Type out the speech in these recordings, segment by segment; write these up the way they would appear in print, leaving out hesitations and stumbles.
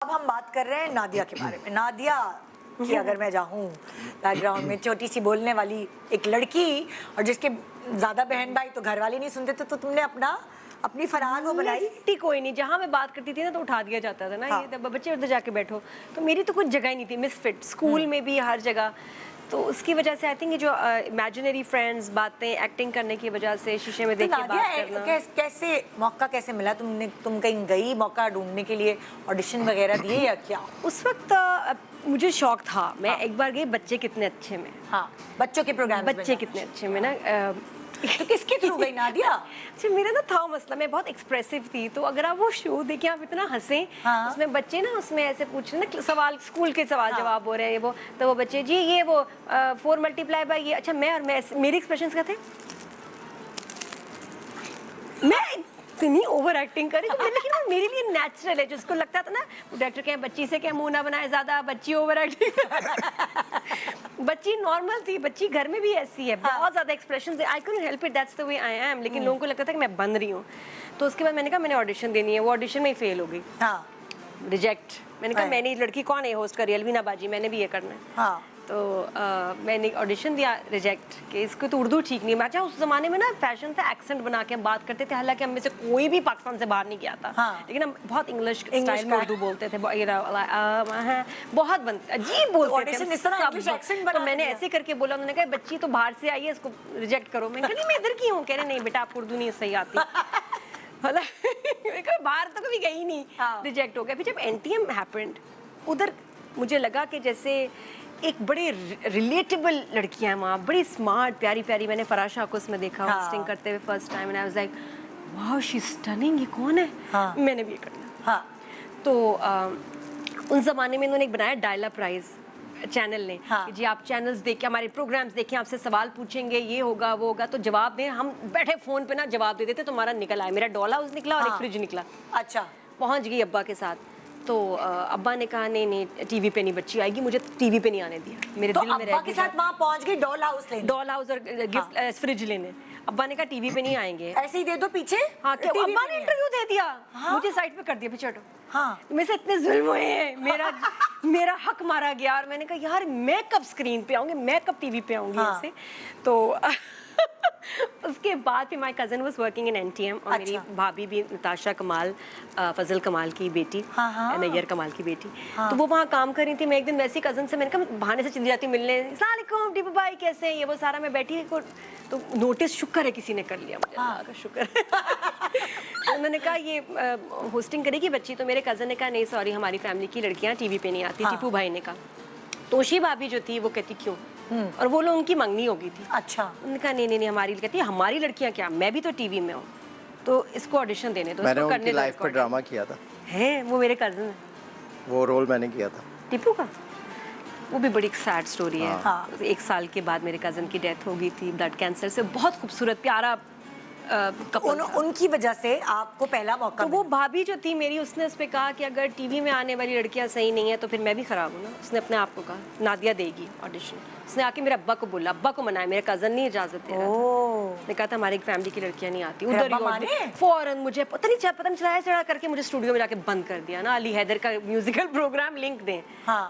अब हम बात कर रहे हैं नादिया के बारे में। नादिया कि अगर मैं जाऊँ बैकग्राउंड में छोटी सी बोलने वाली एक लड़की और जिसके ज़्यादा बहन भाई तो घर वाले नहीं सुनते तो तुमने अपनी फराग वो बनाई। कोई नहीं, जहाँ मैं बात करती थी ना तो उठा दिया जाता था ना। हाँ। ये बच्चे उधर जाके बैठो, तो मेरी तो कुछ जगह ही नहीं थी, मिसफिट स्कूल में भी हर जगह। तो उसकी वजह से आई थिंक ये जो इमेजिनरी फ्रेंड्स बातें एक्टिंग करने की वजह से शीशे में देख के बात करना। कैसे मौका कैसे मिला तुम कहीं गई मौका ढूंढने के लिए, ऑडिशन वगैरह दिए या क्या? उस वक्त मुझे शौक था। मैं एक बार गई बच्चे कितने अच्छे में। हाँ, बच्चों के प्रोग्राम बच्चे कितने अच्छे में ना। तो किसके थ्रू गई नादिया? अच्छा, मेरा ना था मसला, मैं बहुत एक्सप्रेसिव थी, तो अगर आप वो शो देखें आप इतना हंसे। हाँ। उसमें बच्चे ना उसमें ऐसे पूछ रहे ना सवाल, स्कूल के सवाल जवाब हो रहे हैं वो, तो वो बच्चे जी ये वो 4 मल्टीप्लाई बाय ये। अच्छा मैं मेरे एक्सप्रेशंस क्या थे, मैं इतनी ओवर एक्टिंग करी तो लेकिन वो मेरे लिए नेचुरल है। जिसको लगता था ना डायरेक्टर कहे बच्ची से क्या मुंह ना बनाए ज्यादा, बच्ची ओवर एक्टिंग बच्ची नॉर्मल थी, बच्ची घर में भी ऐसी है। हाँ। बहुत ज्यादा expressions, I couldn't help it, that's the way I am. लेकिन लोगों को लगता था कि मैं बन रही हूँ। तो उसके बाद मैंने कहा मैंने ऑडिशन देनी है, वो ऑडिशन में ही फेल हो गई। हाँ। रिजेक्ट। मैंने कहा मैंने लड़की कौन है होस्ट करी, अलवीना बाजी, मैंने भी ये करना है। हाँ। तो मैंने ऑडिशन दिया, रिजेक्ट कि इसको तो उर्दू ठीक नहीं। अच्छा उस जमाने में ना फैशन था एक्सेंट बना के हम बात करते थे, हालांकि हम में से कोई भी पाकिस्तान से बाहर नहीं गया था। हाँ। लेकिन हम बहुत इंग्लिश स्टाइल में उर्दू बोलते थे, बहुत अजीब बोलते थे इस तरह इंग्लिश एक्सेंट बना। तो मैंने ऐसे करके बोला, उन्होंने कहा बच्ची तो बाहर से आई है, इसको रिजेक्ट करो। मैंने कहा नहीं मैं इधर की हूँ। कह रहे नहीं बेटा आपको उर्दू नहीं सही आती। बाहर तो कभी गई नहीं। रिजेक्ट हो गया। फिर जब NTM हैपेंड, उधर मुझे लगा कि जैसे एक बड़े रिलेटेबल लड़कियां हैं वहाँ, बड़ी स्मार्ट प्यारी प्यारी। मैंने फराशा को उसमें देखा होस्टिंग करते हुए first time, and I was like wow she is stunning, ये कौन है? मैंने भी ये करना। हाँ। तो उन जमाने में इन्होंने एक बनाया डायला प्राइज चैनल ने। कि जी आप चैनल्स देखें, हमारे प्रोग्राम्स देखें, आपसे सवाल पूछेंगे, ये होगा वो होगा, तो जवाब दें। हम बैठे फोन पे ना जवाब दे देते, तुम्हारा निकल आया। मेरा डॉल हाउस निकला और एक फ्रिज निकला। अच्छा। पहुंच गई अब्बा के साथ। तो अब्बा ने कहा नहीं टीवी पे नहीं बच्ची आएगी, मुझे टीवी पे नहीं आने दिया। मेरे तो दिल में अब्बा के साथ वहाँ पहुंच गई डॉल हाउस और गिफ्ट फ्रिज लेने। अब्बा ने कहा टीवी पे नहीं आएंगे, ऐसे ही दे दो पीछे। हाँ क्या अब्बा ने इंटरव्यू दे दिया। मुझे साइड पे कर दिया, पीछे हटो। हाँ। मेरे से इतने जुल्म हुए हैं, मेरा हक मारा गया। और मैंने कहा यार मैं कब स्क्रीन पे आऊंगी, मैं कब टीवी पे आऊंगी ऐसे। तो उसके बाद फिर my cousin was working in NTM, और मेरी भाभी भी नताशा कमाल, फजल कमाल की बेटी, नैयर कमाल की बेटी। तो वो वहाँ काम कर रही थी। मैं एक दिन वैसी कज़न से, मैंने कहा बहाने से चली जाती हूँ मिलने, अस्सलाम वालेकुम टीपू भाई कैसे हैं, ये वो सारा। मैं बैठी तो नोटिस शुक्र है किसी ने कर लिया, मुझे अल्लाह का शुक्र है। तो उन्होंने कहा ये होस्टिंग करेगी बच्ची। तो मेरे कज़न ने कहा नहीं सॉरी हमारी फैमिली की लड़कियाँ टीवी पे नहीं आती। टीपू भाई ने कहा, तोशी भाभी जो थी वो कहती क्यों, और वो लोग उनकी मंगनी हो गई थी। अच्छा। उन्होंने कहा नहीं हमारी, कहती हमारी लड़कियां क्या, मैं भी तो टीवी में हूँ, तो इसको ऑडिशन देने दो। मैंने उनकी लाइफ पे ड्रामा किया था। है वो मेरे कज़न है, वो रोल मैंने किया था टीपू का। वो भी बड़ी सैड स्टोरी है। हाँ। 1 साल के बाद मेरे कज़न की डेथ हो गई थी ब्लड कैंसर से। बहुत खूबसूरत प्यारा कपल। उनकी वजह से आपको पहला मौका तो वो भाभी जो थी मेरी, उसने उस पर कहा कि अगर टीवी में आने वाली लड़कियां सही नहीं है तो फिर मैं भी खराब हूँ ना। उसने अपने आप को कहा नादिया देगी ऑडिशन। उसने आके मेरे अब्बा को बोला, अब्बा को मनाया, मेरे कज़न नहीं इजाजत दे रहा था। उसने कहा था हमारी फैमिली की लड़कियां नहीं आती। उधर ही फौरन मुझे पता नहीं चढ़ाया चढ़ा करके मुझे स्टूडियो में जाके बंद कर दिया ना। अली हैदर का म्यूजिकल प्रोग्राम लिंक दें।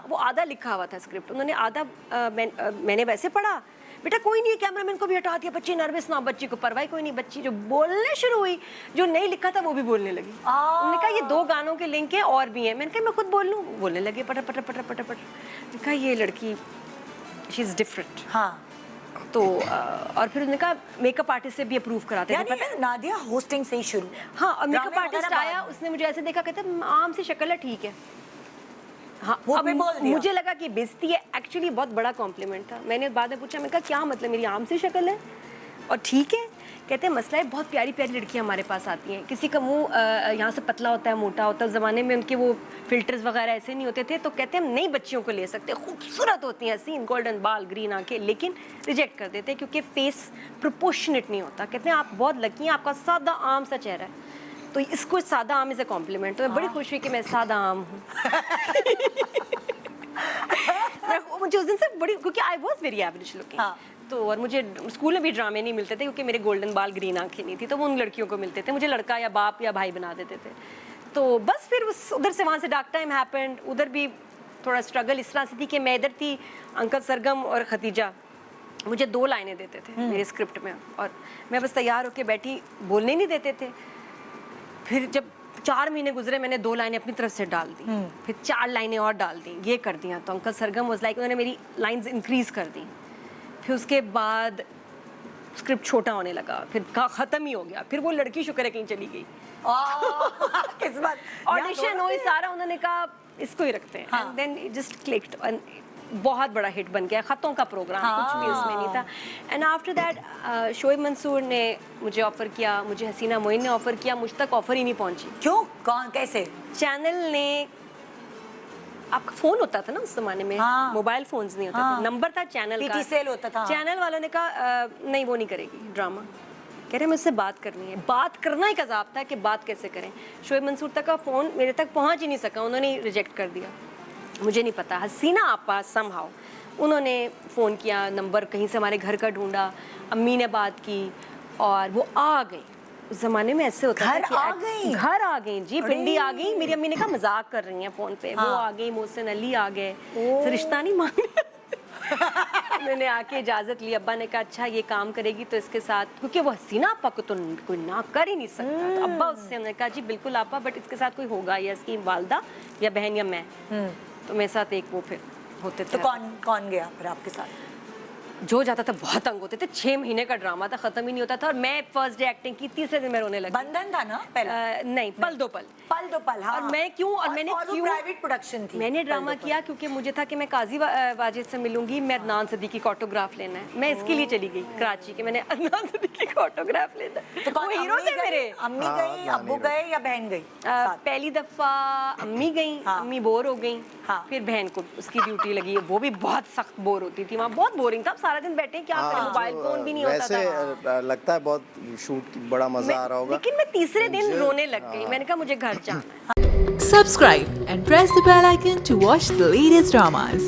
वो आधा लिखा हुआ था स्क्रिप्ट, उन्होंने आधा मैंने वैसे पढ़ा। बेटा कोई नहीं है, कैमरामैन को भी हटा दिया, बच्ची नर्वस ना, बच्ची को परवाही कोई नहीं। बच्ची जो बोलने शुरू हुई, जो नहीं लिखा था वो भी बोलने लगी। उन्होंने कहा ये 2 गानों के लिंक है और भी हैं। मैंने कहा मैं खुद बोल लूँ, बोलने लगे पटर पटर पटर पटर पटर। कहा ये लड़की शी इज डिफरेंट। हाँ। तो और फिर उन्होंने कहा मेकअप आर्टिस्ट से भी अप्रूव कराते थे। पता है नादिया होस्टिंग से ही शुरू। हाँ, और मेकअप आर्टिस्ट आया, उसने मुझे ऐसे देखा, कहते आम सी शक्ल है, ठीक है। हाँ, अब मुझे लगा कि बेइज्जती है, एक्चुअली बहुत बड़ा कॉम्प्लीमेंट था। मैंने बाद में पूछा, मैं कहा क्या मतलब मेरी आम सी शक्ल है और ठीक है? कहते हैं मसला है बहुत प्यारी प्यारी लड़कियां हमारे पास आती हैं, किसी का मुंह यहाँ से पतला होता है, मोटा होता है। उस ज़माने में उनके वो फिल्टर्स वगैरह ऐसे नहीं होते थे, तो कहते हैं हम नई बच्चियों को ले सकते, खूबसूरत होती हैं, सीन गोल्डन बाल, ग्रीन आंखें, लेकिन रिजेक्ट कर देते क्योंकि फेस प्रोपोर्शनेट नहीं होता। कहते हैं आप बहुत लकी हैं, आपका सादा आम सा चेहरा है। तो इसको सादा आम इज ए कॉम्प्लीमेंट। तो मैं बड़ी खुश हुई कि मैं सादा आम हूँ। मुझे उस दिन से बड़ी, क्योंकि I was very average looking. तो और मुझे स्कूल में भी ड्रामे नहीं मिलते थे क्योंकि मेरे गोल्डन बाल ग्रीन आंखें नहीं थी, तो वो उन लड़कियों को मिलते थे। मुझे लड़का या बाप या भाई बना देते थे। तो बस फिर उधर से वहाँ से डार्क टाइम हैपेंड। उधर भी थोड़ा स्ट्रगल इस तरह से थी कि मैं इधर थी, अंकल सरगम और खतीजा मुझे 2 लाइनें देते थे मेरे स्क्रिप्ट में, और मैं बस तैयार होकर बैठी, बोलने नहीं देते थे। फिर जब 4 महीने गुजरे, मैंने 2 लाइनें अपनी तरफ से डाल दी, फिर 4 लाइनें और डाल दी, ये कर दिया। तो अंकल सरगम वाज लाइक, उन्होंने मेरी लाइंस इंक्रीज कर दी। फिर उसके बाद स्क्रिप्ट छोटा होने लगा, फिर ख़त्म ही हो गया। फिर वो लड़की शुक्र है कहीं चली गई, किस्मत। ऑडिशन हुई सारा, उन्होंने कहा इसको ही रखते हैं, एंड देन जस्ट क्लिक्ड, बहुत बड़ा हिट बन गया, खतों का प्रोग्राम, कुछ भी उसमें नहीं था। And after that Shoaib Mansoor ने मुझे ऑफर किया, मुझे हसीना मोइन ने ऑफर किया, मुझ तक ऑफर ही नहीं पहुंची। क्यों, कौन, कैसे? चैनल ने, आपका फोन होता था ना उस जमाने में, मोबाइल फोन्स नहीं होता था, नंबर था चैनल का, पीटी सेल होता था। चैनल वालों ने कहा नहीं वो नहीं करेगी ड्रामा, कह रहे मुझसे बात करनी है। बात करना एक अजाब था कि बात कैसे करें। शोएब मंसूर तक का फ़ोन मेरे तक पहुंच ही नहीं सका, उन्होंने रिजेक्ट कर दिया। मुझे नहीं पता, हसीना आपा समहाउ उन्होंने फ़ोन किया, नंबर कहीं से हमारे घर का ढूंढा, अम्मी ने बात की और वो आ गई। उस जमाने में ऐसे होता था कि घर आ गई जी, पिंडी आ गई। मेरी अम्मी ने कहा मजाक कर रही हैं फ़ोन पे, वो आ गई, मोहसिन अली आ गए, रिश्ता नहीं मांग मैंने आके इजाज़त ली। अब्बा ने कहा अच्छा ये काम करेगी तो इसके साथ, क्योंकि वो हसीना आपा को तो कोई ना कर ही नहीं सकता। तो अब्बा उससे हमने कहा जी बिल्कुल आपा, बट इसके साथ कोई होगा, या इसकी वालदा या बहन या मैं। तो मेरे साथ एक वो फिर होते थे। तो कौन गया फिर आपके साथ? जो जाता था बहुत तंग होते थे। 6 महीने का ड्रामा था, खत्म ही नहीं होता था, और मैं फर्स्ट डे एक्टिंग की, तीसरे दिन मैं रोने लगी। बंधन था ना पहले? नहीं, पल दो पल। पल दो पल, हाँ। और मैं क्यों, और मैंने क्यों, प्राइवेट प्रोडक्शन थी। मैंने ड्रामा किया क्योंकि मुझे था कि मैं काजी वाजिद से मिलूंगी, मैं अदनान सदीकी का ऑटोग्राफ लेना है। मैं इसके लिए चली गई कराची के, मैंने अदनान सदीकी का ऑटोग्राफ लेना है। तो वो हीरो थे मेरे। अम्मी गई, अब्बू गए या बहन गई? पहली दफा अम्मी गई, अम्मी बोर हो गई, फिर बहन को उसकी ड्यूटी लगी, वो भी बहुत सख्त बोर होती थी, वहाँ बहुत बोरिंग था, सारा दिन बैठे क्या करें, मोबाइल फोन भी नहीं होता था। वैसे लगता है बहुत शूट की बड़ा मजा आ रहा होगा, लेकिन मैं तीसरे दिन रोने लग गई। मैंने कहा मुझे घर जाना है। Subscribe and press the bell icon to watch the latest dramas.